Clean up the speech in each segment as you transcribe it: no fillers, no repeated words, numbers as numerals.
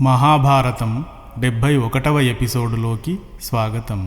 మహాభారతం 71వ ఎపిసోడులోకి స్వాగతం.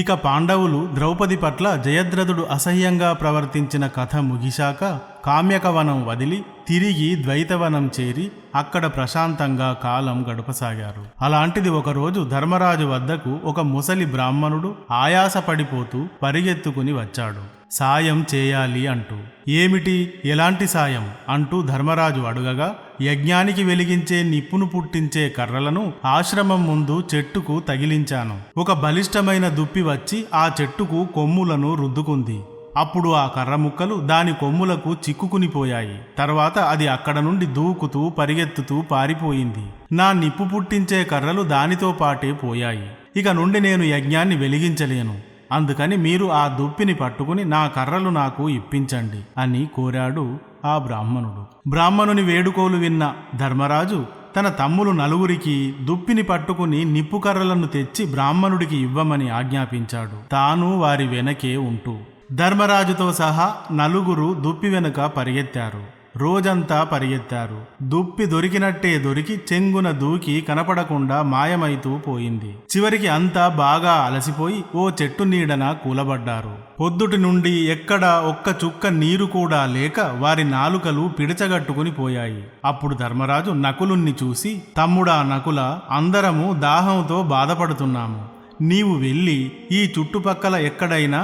ఇక పాండవులు ద్రౌపది పట్ల జయద్రథుడు అసహ్యంగా ప్రవర్తించిన కథ ముగిశాక కామ్యకవనం వదిలి తిరిగి ద్వైతవనం చేరి అక్కడ ప్రశాంతంగా కాలం గడపసాగారు. అలాంటిది ఒకరోజు ధర్మరాజు వద్దకు ఒక ముసలి బ్రాహ్మణుడు ఆయాసపడిపోతూ పరిగెత్తుకుని వచ్చాడు, సాయం చేయాలి అంటూ. ఏమిటి, ఎలాంటి సాయం అంటూ ధర్మరాజు అడుగగా, యజ్ఞానికి వెలిగించే నిప్పును పుట్టించే కర్రలను ఆశ్రమం ముందు చెట్టుకు తగిలించాను. ఒక బలిష్టమైన దుప్పి వచ్చి ఆ చెట్టుకు కొమ్ములను రుద్దుకుంది. అప్పుడు ఆ కర్ర ముక్కలు దాని కొమ్ములకు చిక్కుకునిపోయాయి. తర్వాత అది అక్కడ నుండి దూకుతూ పరిగెత్తుతూ పారిపోయింది. నా నిప్పు పుట్టించే కర్రలు దానితో పాటే పోయాయి. ఇక నుండి నేను యజ్ఞాన్ని వెలిగించలేను. అందుకని మీరు ఆ దుప్పిని పట్టుకుని నా కర్రలు నాకు ఇప్పించండి అని కోరాడు ఆ బ్రాహ్మణుడు. బ్రాహ్మణుని వేడుకోలు విన్న ధర్మరాజు తన తమ్ములు నలుగురికి దుప్పిని పట్టుకుని నిప్పు కర్రలను తెచ్చి బ్రాహ్మణుడికి ఇవ్వమని ఆజ్ఞాపించాడు. తాను వారి వెనకే ఉంటూ ధర్మరాజుతో సహా నలుగురు దుప్పి వెనుక పరిగెత్తారు. రోజంతా పరిగెత్తారు. దుప్పి దొరికినట్టే దొరికి చెంగున దూకి కనపడకుండా మాయమైతూ పోయింది. చివరికి అంతా బాగా అలసిపోయి ఓ చెట్టు నీడన కూలబడ్డారు. పొద్దుటి నుండి ఎక్కడా ఒక్క చుక్క నీరు కూడా లేక వారి నాలుకలు పిడిచగట్టుకుని పోయాయి. అప్పుడు ధర్మరాజు నకులుణ్ణి చూసి, తమ్ముడా నకుల, అందరము దాహంతో బాధపడుతున్నాము. నీవు వెళ్ళి ఈ చుట్టుపక్కల ఎక్కడైనా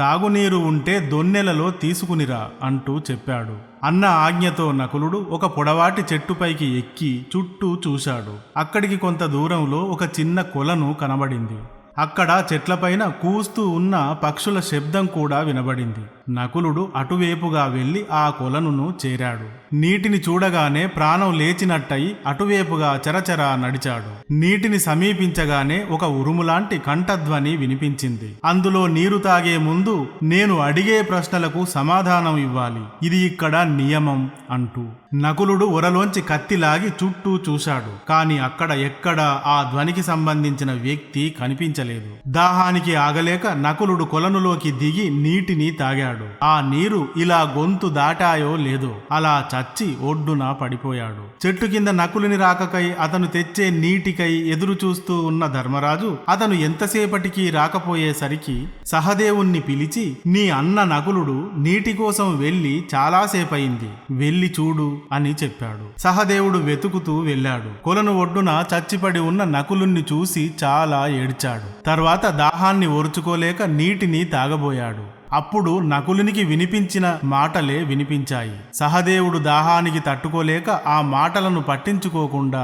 తాగునీరు ఉంటే దొన్నెలలో తీసుకునిరా అంటూ చెప్పాడు. అన్న ఆజ్ఞతో నకులుడు ఒక పొడవాటి చెట్టుపైకి ఎక్కి చుట్టూ చూశాడు. అక్కడికి కొంత దూరంలో ఒక చిన్న కొలను కనబడింది. అక్కడ చెట్లపైన కూస్తూ ఉన్న పక్షుల శబ్దం కూడా వినబడింది. నకులుడు అటువైపుగా వెళ్లి ఆ కొలనును చేరాడు. నీటిని చూడగానే ప్రాణం లేచినట్టయి అటువైపుగా చరచరా నడిచాడు. నీటిని సమీపించగానే ఒక ఉరుములాంటి కంఠధ్వని వినిపించింది. అందులో నీరు తాగే ముందు నేను అడిగే ప్రశ్నలకు సమాధానం ఇవ్వాలి, ఇది ఇక్కడ నియమం అంటూ. నకులుడు ఒరలోంచి కత్తిలాగి చుట్టూ చూశాడు. కాని అక్కడ ఎక్కడా ఆ ధ్వనికి సంబంధించిన వ్యక్తి కనిపించలేదు. దాహానికి ఆగలేక నకులుడు కొలనులోకి దిగి నీటిని తాగాడు. ఆ నీరు ఇలా గొంతు దాటాయో లేదో అలా చచ్చి ఒడ్డున పడిపోయాడు. చెట్టు కింద నకులుని రాకకై అతను తెచ్చే నీటికై ఎదురు చూస్తూ ఉన్న ధర్మరాజు అతను ఎంతసేపటికి రాకపోయేసరికి సహదేవుణ్ణి పిలిచి, నీ అన్న నకులుడు నీటి కోసం వెళ్ళి చాలాసేపయింది, వెళ్ళి చూడు అని చెప్పాడు. సహదేవుడు వెతుకుతూ వెళ్ళాడు. కొలను ఒడ్డున చచ్చిపడి ఉన్న నకులుణ్ణి చూసి చాలా ఏడ్చాడు. తర్వాత దాహాన్ని ఓర్చుకోలేక నీటిని తాగబోయాడు. అప్పుడు నకులునికి వినిపించిన మాటలే వినిపించాయి. సహదేవుడు దాహానికి తట్టుకోలేక ఆ మాటలను పట్టించుకోకుండా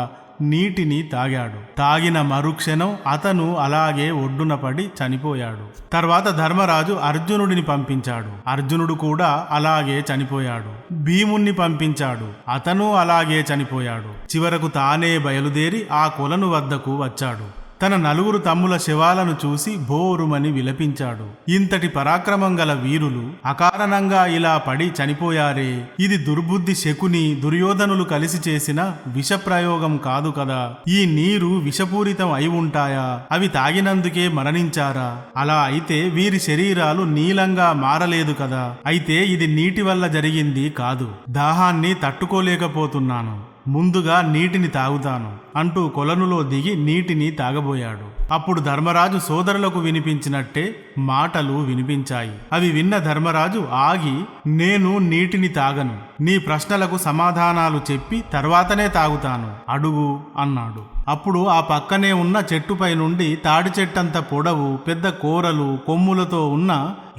నీటిని తాగాడు. తాగిన మరుక్షణం అతను అలాగే ఒడ్డున పడి చనిపోయాడు. తర్వాత ధర్మరాజు అర్జునుడిని పంపించాడు. అర్జునుడు కూడా అలాగే చనిపోయాడు. భీముణ్ణి పంపించాడు. అతను అలాగే చనిపోయాడు. చివరకు తానే బయలుదేరి ఆ కొలను వద్దకు వచ్చాడు. తన నలుగురు తమ్ముల శవాలను చూసి బోరుమని విలపించాడు. ఇంతటి పరాక్రమం గల వీరులు అకారణంగా ఇలా పడి చనిపోయారే, ఇది దుర్బుద్ధి శకుని దుర్యోధనులు కలిసి చేసిన విషప్రయోగం కాదు కదా. ఈ నీరు విషపూరితం అయి ఉంటాయా? అవి తాగినందుకే మరణించారా? అలా అయితే వీరి శరీరాలు నీలంగా మారలేదు కదా. అయితే ఇది నీటి వల్ల జరిగింది కాదు. దాహాన్ని తట్టుకోలేకపోతున్నాను, ముందుగా నీటిని తాగుతాను అంటూ కొలనులో దిగి నీటిని తాగబోయాడు. అప్పుడు ధర్మరాజు సోదరులకు వినిపించినట్టే మాటలు వినిపించాయి. అవి విన్న ధర్మరాజు ఆగి, నేను నీటిని తాగను, నీ ప్రశ్నలకు సమాధానాలు చెప్పి తర్వాతనే తాగుతాను, అడుగు అన్నాడు. అప్పుడు ఆ పక్కనే ఉన్న చెట్టుపై నుండి తాడి చెట్టంత పొడవు పెద్ద కోరలు కొమ్ములతో ఉన్న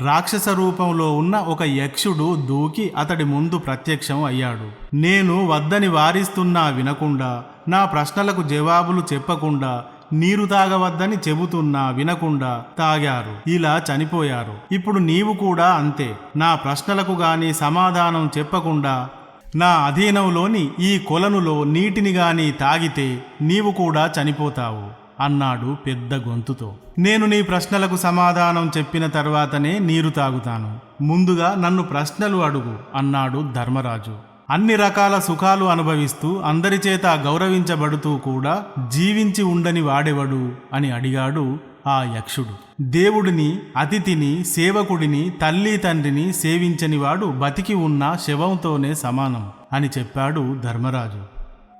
రాక్షస రూపంలో ఉన్న ఒక యక్షుడు దూకి అతడి ముందు ప్రత్యక్షం అయ్యాడు. నేను వద్దని వారిస్తున్నా వినకుండా, నా ప్రశ్నలకు జవాబులు చెప్పకుండా, నీరు తాగవద్దని చెబుతున్నా వినకుండా తాగారు, ఇలా చనిపోయారు. ఇప్పుడు నీవు కూడా అంతే. నా ప్రశ్నలకు గాని సమాధానం చెప్పకుండా నా అధీనంలోని ఈ కొలనులో నీటిని గాని తాగితే నీవు కూడా చనిపోతావు. అన్నాడు పెద్ద గొంతుతో. నేను నీ ప్రశ్నలకు సమాధానం చెప్పిన తర్వాతనే నీరు తాగుతాను. ముందుగా నన్ను ప్రశ్నలు అడుగు అన్నాడు ధర్మరాజు. అన్ని రకాల సుఖాలు అనుభవిస్తూ అందరిచేత గౌరవించబడుతూ కూడా జీవించి ఉండని వాడెవడు అని అడిగాడు ఆ యక్షుడు. దేవుడిని, అతిథిని, సేవకుడిని, తల్లి తండ్రిని సేవించని వాడు బతికి ఉన్న శవంతోనే సమానం అని చెప్పాడు ధర్మరాజు.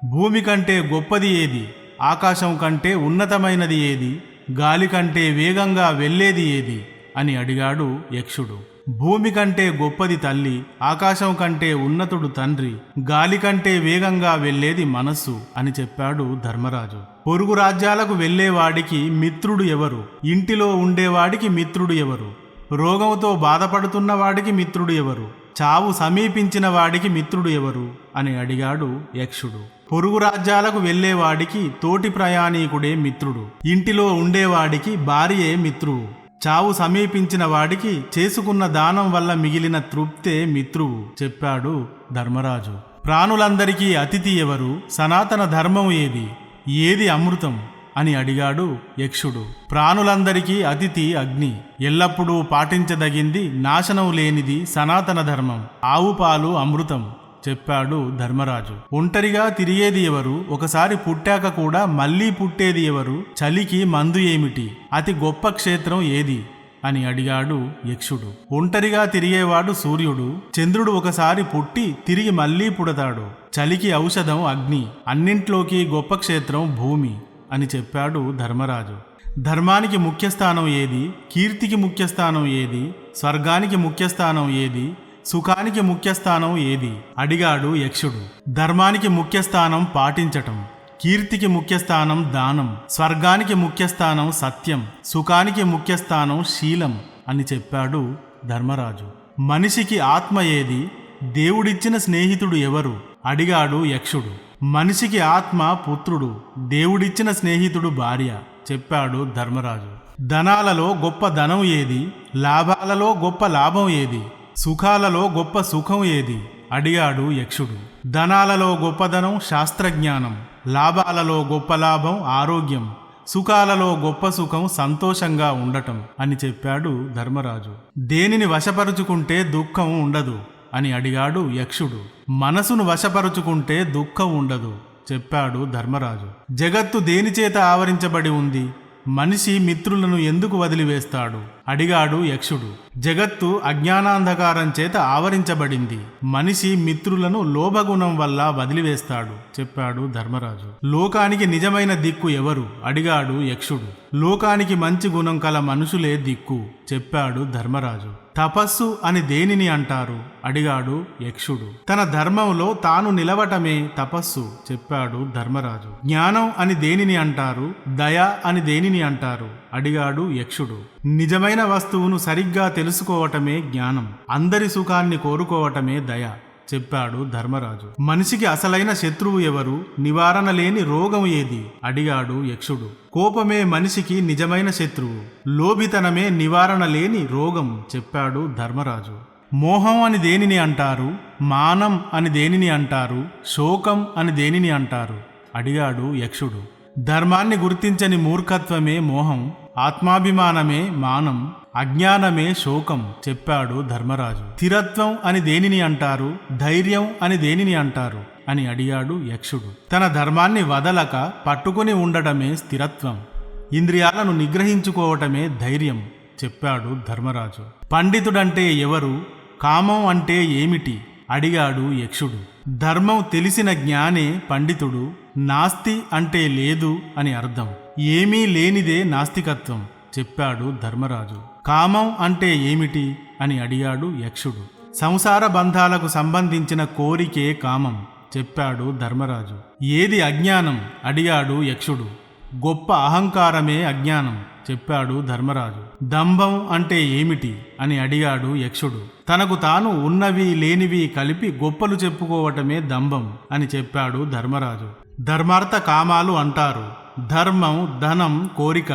భూమి కంటే గొప్పది ఏది? ఆకాశం కంటే ఉన్నతమైనది ఏది? గాలి కంటే వేగంగా వెళ్ళేది ఏది అని అడిగాడు యక్షుడు. భూమి కంటే గొప్పది తల్లి, ఆకాశం కంటే ఉన్నతుడు తండ్రి, గాలి కంటే వేగంగా వెళ్ళేది మనస్సు అని చెప్పాడు ధర్మరాజు. పొరుగు రాజ్యాలకు వెళ్ళేవాడికి మిత్రుడు ఎవరు? ఇంటిలో ఉండేవాడికి మిత్రుడు ఎవరు? రోగంతో బాధపడుతున్న వాడికి మిత్రుడు ఎవరు? చావు సమీపించిన వాడికి మిత్రుడు ఎవరు అని అడిగాడు యక్షుడు. పొరుగు రాజ్యాలకు వెళ్ళేవాడికి తోటి ప్రయాణీకుడే మిత్రుడు, ఇంటిలో ఉండేవాడికి భార్యే మిత్రువు, చావు సమీపించిన వాడికి చేసుకున్న దానం వల్ల మిగిలిన తృప్తే మిత్రువు చెప్పాడు ధర్మరాజు. ప్రాణులందరికీ అతిథి ఎవరు? సనాతన ధర్మం ఏది? ఏది అమృతం అని అడిగాడు యక్షుడు. ప్రాణులందరికీ అతిథి అగ్ని, ఎల్లప్పుడూ పాటించదగింది, నాశనం లేనిది సనాతన ధర్మం. ఆవు పాలు అమృతం చెప్పాడు ధర్మరాజు. ఒంటరిగా తిరిగేది ఎవరు? ఒకసారి పుట్టాక కూడా మళ్ళీ పుట్టేది ఎవరు? చలికి మందు ఏమిటి? అతి గొప్ప క్షేత్రం ఏది అని అడిగాడు యక్షుడు. ఒంటరిగా తిరిగేవాడు సూర్యుడు. చంద్రుడు ఒకసారి పుట్టి తిరిగి మళ్ళీ పుడతాడు. చలికి ఔషధం అగ్ని. అన్నింట్లోకి గొప్ప క్షేత్రం భూమి అని చెప్పాడు ధర్మరాజు. ధర్మానికి ముఖ్యస్థానం ఏది? కీర్తికి ముఖ్యస్థానం ఏది? స్వర్గానికి ముఖ్యస్థానం ఏది? సుఖానికి ముఖ్యస్థానం ఏది అడిగాడు యక్షుడు. ధర్మానికి ముఖ్యస్థానం పాటించటం, కీర్తికి ముఖ్యస్థానం దానం, స్వర్గానికి ముఖ్యస్థానం సత్యం, సుఖానికి ముఖ్యస్థానం శీలం అని చెప్పాడు ధర్మరాజు. మనిషికి ఆత్మ ఏది? దేవుడిచ్చిన స్నేహితుడు ఎవరు అడిగాడు యక్షుడు. మనిషికి ఆత్మ పుత్రుడు, దేవుడిచ్చిన స్నేహితుడు భార్య చెప్పాడు ధర్మరాజు. ధనాలలో గొప్ప ధనం ఏది? లాభాలలో గొప్ప లాభం ఏది? సుఖాలలో గొప్ప సుఖం ఏది అడిగాడు యక్షుడు. ధనాలలో గొప్పదనం శాస్త్రజ్ఞానం, లాభాలలో గొప్ప లాభం ఆరోగ్యం, సుఖాలలో గొప్ప సుఖం సంతోషంగా ఉండటం అని చెప్పాడు ధర్మరాజు. దేనిని వశపరుచుకుంటే దుఃఖం ఉండదు అని అడిగాడు యక్షుడు. మనసును వశపరుచుకుంటే దుఃఖం ఉండదు చెప్పాడు ధర్మరాజు. జగత్తు దేనిచేత ఆవరించబడి ఉంది? మనిషి మిత్రులను ఎందుకు వదిలివేస్తాడు అడిగాడు యక్షుడు. జగత్తు అజ్ఞానాంధకారం చేత ఆవరించబడింది. మనిషి మిత్రులను లోభగుణం వల్ల వదిలివేస్తాడు చెప్పాడు ధర్మరాజు. లోకానికి నిజమైన దిక్కు ఎవరు అడిగాడు యక్షుడు. లోకానికి మంచి గుణం కల మనుషులే దిక్కు చెప్పాడు ధర్మరాజు. తపస్సు అని దేనిని అంటారు అడిగాడు యక్షుడు. తన ధర్మంలో తాను నిలవటమే తపస్సు చెప్పాడు ధర్మరాజు. జ్ఞానం అని దేనిని అంటారు? దయ అని దేనిని అంటారు అడిగాడు యక్షుడు. నిజమైన వస్తువును సరిగ్గా తెలుసుకోవటమే జ్ఞానం, అందరి సుఖాన్ని కోరుకోవటమే దయ చెప్పాడు ధర్మరాజు. మనిషికి అసలైన శత్రువు ఎవరు? నివారణ లేని రోగం ఏది అడిగాడు యక్షుడు. కోపమే మనిషికి నిజమైన శత్రువు, లోభితనమే నివారణ లేని రోగం చెప్పాడు ధర్మరాజు. మోహం అని దేనిని అంటారు? మానం అని దేనిని అంటారు? శోకం అని దేనిని అంటారు అడిగాడు యక్షుడు. ధర్మాన్ని గుర్తించని మూర్ఖత్వమే మోహం, ఆత్మాభిమానమే మానం, అజ్ఞానమే శోకం చెప్పాడు ధర్మరాజు. స్థిరత్వం అని దేనిని అంటారు? ధైర్యం అని దేనిని అంటారు అని అడిగాడు యక్షుడు. తన ధర్మాన్ని వదలక పట్టుకుని ఉండటమే స్థిరత్వం, ఇంద్రియాలను నిగ్రహించుకోవటమే ధైర్యం చెప్పాడు ధర్మరాజు. పండితుడంటే ఎవరు? కామం అంటే ఏమిటి అడిగాడు యక్షుడు. ధర్మం తెలిసిన జ్ఞానే పండితుడు. నాస్తి అంటే లేదు అని అర్థం, ఏమీ లేనిదే నాస్తికత్వం చెప్పాడు ధర్మరాజు. కామం అంటే ఏమిటి అని అడిగాడు యక్షుడు. సంసార బంధాలకు సంబంధించిన కోరికే కామం చెప్పాడు ధర్మరాజు. ఏది అజ్ఞానం అడిగాడు యక్షుడు. గొప్ప అహంకారమే అజ్ఞానం చెప్పాడు ధర్మరాజు. దంభం అంటే ఏమిటి అని అడిగాడు యక్షుడు. తనకు తాను ఉన్నవి లేనివి కలిపి గొప్పలు చెప్పుకోవటమే దంభం అని చెప్పాడు ధర్మరాజు. ధర్మార్థ కామాలు అంటారు. ధర్మం, ధనం, కోరిక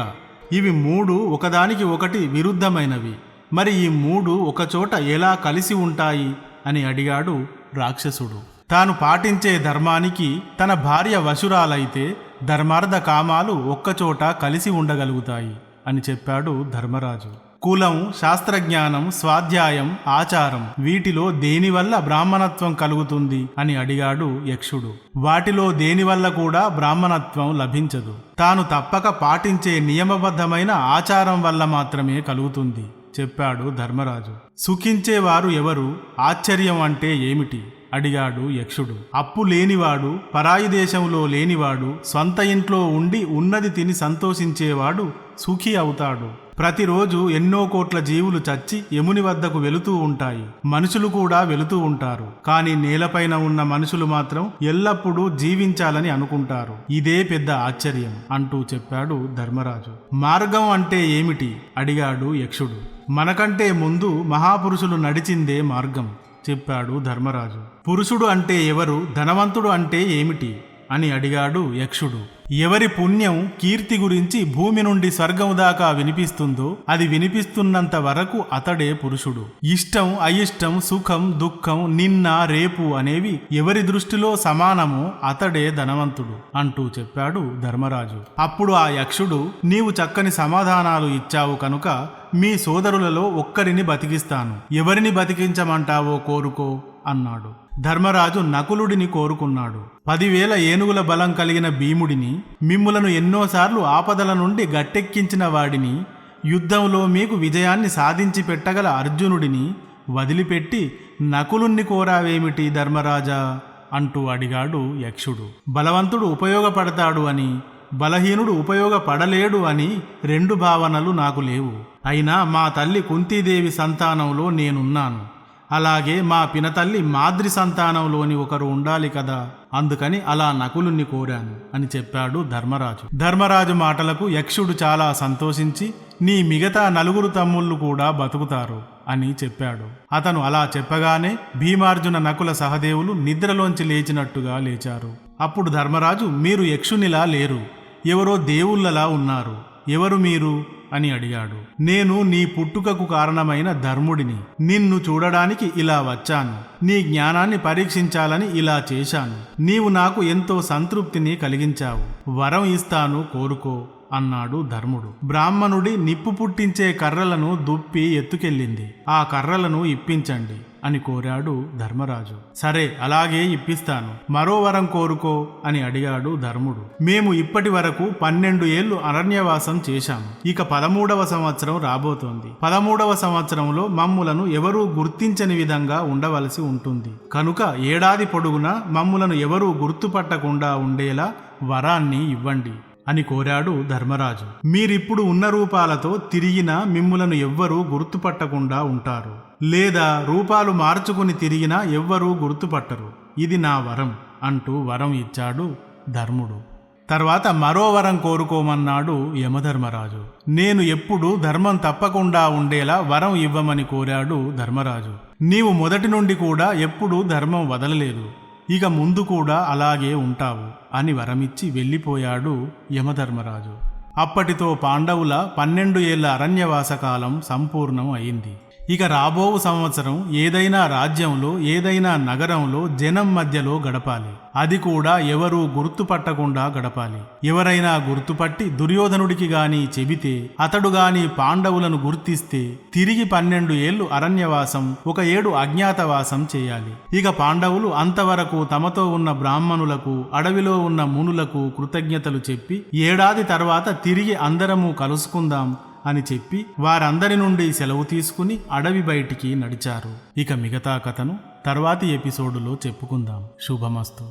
ఇవి మూడు ఒకదానికి ఒకటి విరుద్ధమైనవి. మరి ఈ మూడు ఒకచోట ఎలా కలిసి ఉంటాయి అని అడిగాడు రాక్షసుడు. తాను పాటించే ధర్మానికి తన భార్య వశురాలైతే ధర్మార్థ కామాలు ఒక్కచోట కలిసి ఉండగలుగుతాయి అని చెప్పాడు ధర్మరాజు. కులం, శాస్త్రజ్ఞానం, స్వాధ్యాయం, ఆచారం వీటిలో దేనివల్ల బ్రాహ్మణత్వం కలుగుతుంది అని అడిగాడు యక్షుడు. వాటిలో దేనివల్ల కూడా బ్రాహ్మణత్వం లభించదు. తాను తప్పక పాటించే నియమబద్ధమైన ఆచారం వల్ల మాత్రమే కలుగుతుంది చెప్పాడు ధర్మరాజు. సుఖించేవారు ఎవరు? ఆశ్చర్యం అంటే ఏమిటి అడిగాడు యక్షుడు. అప్పు లేనివాడు, పరాయి దేశంలో లేనివాడు, స్వంత ఇంట్లో ఉండి ఉన్నది తిని సంతోషించేవాడు సుఖీ అవుతాడు. ప్రతిరోజు ఎన్నో కోట్ల జీవులు చచ్చి యముని వద్దకు వెళుతూ ఉంటాయి. మనుషులు కూడా వెళుతూ ఉంటారు. కానీ నేలపైన ఉన్న మనుషులు మాత్రం ఎల్లప్పుడూ జీవించాలని అనుకుంటారు. ఇదే పెద్ద ఆశ్చర్యం అంటూ చెప్పాడు ధర్మరాజు. మార్గం అంటే ఏమిటి అడిగాడు యక్షుడు. మనకంటే ముందు మహాపురుషులు నడిచిందే మార్గం చెప్పాడు ధర్మరాజు. పురుషుడు అంటే ఎవరు? ధనవంతుడు అంటే ఏమిటి అని అడిగాడు యక్షుడు. ఎవరి పుణ్యం, కీర్తి గురించి భూమి నుండి స్వర్గం దాకా వినిపిస్తుందో అది వినిపిస్తున్నంత వరకు అతడే పురుషుడు. ఇష్టం, అయిష్టం, సుఖం, దుఃఖం, నిన్న, రేపు అనేవి ఎవరి దృష్టిలో సమానమో అతడే ధనవంతుడు అంటూ చెప్పాడు ధర్మరాజు. అప్పుడు ఆ యక్షుడు, నీవు చక్కని సమాధానాలు ఇచ్చావు కనుక మీ సోదరులలో ఒక్కరిని బతికిస్తాను. ఎవరిని బతికించమంటావో కోరుకో అన్నాడు. ధర్మరాజు నకులుడిని కోరుకున్నాడు. 10,000 ఏనుగుల బలం కలిగిన భీముడిని, మిమ్ములను ఎన్నోసార్లు ఆపదల నుండి గట్టెక్కించిన వాడిని, యుద్ధంలో మీకు విజయాన్ని సాధించి పెట్టగల అర్జునుడిని వదిలిపెట్టి నకులుణ్ణి కోరావేమిటి ధర్మరాజా అంటూ అడిగాడు యక్షుడు. బలవంతుడు ఉపయోగపడతాడు అని, బలహీనుడు ఉపయోగపడలేడు అని 2 భావనలు నాకు లేవు. అయినా మా తల్లి కుంతీదేవి సంతానంలో నేనున్నాను. అలాగే మా పినతల్లి మాద్రి సంతానంలోని ఒకరు ఉండాలి కదా, అందుకని అలా నకులుణ్ణి కోరాను అని చెప్పాడు ధర్మరాజు. ధర్మరాజు మాటలకు యక్షుడు చాలా సంతోషించి, నీ మిగతా 4 తమ్ముళ్ళు కూడా బతుకుతారు అని చెప్పాడు. అతను అలా చెప్పగానే భీమార్జున, నకుల, సహదేవులు నిద్రలోంచి లేచినట్టుగా లేచారు. అప్పుడు ధర్మరాజు, మీరు యక్షునిలా లేరు, ఎవరో దేవుళ్ళలా ఉన్నారు. ఎవరు మీరు అని అడిగాడు. నేను నీ పుట్టుకకు కారణమైన ధర్ముడిని. నిన్ను చూడడానికి ఇలా వచ్చాను. నీ జ్ఞానాన్ని పరీక్షించాలని ఇలా చేశాను. నీవు నాకు ఎంతో సంతృప్తిని కలిగించావు. వరం ఇస్తాను, కోరుకో అన్నాడు ధర్ముడు. బ్రాహ్మణుడి నిప్పు పుట్టించే కర్రలను దుప్పి ఎత్తుకెళ్ళింది. ఆ కర్రలను ఇప్పించండి అని కోరాడు ధర్మరాజు. సరే, అలాగే ఇప్పిస్తాను. మరో వరం కోరుకో అని అడిగాడు ధర్ముడు. మేము ఇప్పటి వరకు 12 ఏళ్లు అరణ్యవాసం చేశాము. ఇక 13వ సంవత్సరం రాబోతోంది. 13వ సంవత్సరంలో మమ్ములను ఎవరూ గుర్తించని విధంగా ఉండవలసి ఉంటుంది. కనుక ఏడాది పొడుగునా మమ్ములను ఎవరూ గుర్తుపట్టకుండా ఉండేలా వరాన్ని ఇవ్వండి అని కోరాడు ధర్మరాజు. మీరిప్పుడు ఉన్న రూపాలతో తిరిగినా మిమ్ములను ఎవ్వరూ గుర్తుపట్టకుండా ఉంటారు. లేదా రూపాలు మార్చుకుని తిరిగినా ఎవ్వరూ గుర్తుపట్టరు. ఇది నా వరం అంటూ వరం ఇచ్చాడు ధర్ముడు. తర్వాత మరో వరం కోరుకోమన్నాడు యమధర్మరాజు. నేను ఎప్పుడు ధర్మం తప్పకుండా ఉండేలా వరం ఇవ్వమని కోరాడు ధర్మరాజు. నీవు మొదటి నుండి కూడా ఎప్పుడూ ధర్మం వదలలేదు. ఇక ముందు కూడా అలాగే ఉంటావు అని వరమిచ్చి వెళ్ళిపోయాడు యమధర్మరాజు. అప్పటితో పాండవుల 12 ఏళ్ల అరణ్యవాసకాలం సంపూర్ణం అయింది. ఇక రాబో సంవత్సరం ఏదైనా రాజ్యంలో, ఏదైనా నగరంలో జనం మధ్యలో గడపాలి. అది కూడా ఎవరూ గుర్తుపట్టకుండా గడపాలి. ఎవరైనా గుర్తుపట్టి దుర్యోధనుడికి గాని చెబితే, అతడు గాని పాండవులను గుర్తిస్తే తిరిగి 12 ఏళ్లు అరణ్యవాసం, 1 ఏడు అజ్ఞాతవాసం చేయాలి. ఇక పాండవులు అంతవరకు తమతో ఉన్న బ్రాహ్మణులకు, అడవిలో ఉన్న మునులకు కృతజ్ఞతలు చెప్పి, ఏడాది తర్వాత తిరిగి అందరము కలుసుకుందాం అని చెప్పి వారందరి నుండి సెలవు తీసుకుని అడవి బయటికి నడిచారు. ఇక మిగతా కథను తర్వాతి ఎపిసోడులో చెప్పుకుందాం. శుభమస్తు.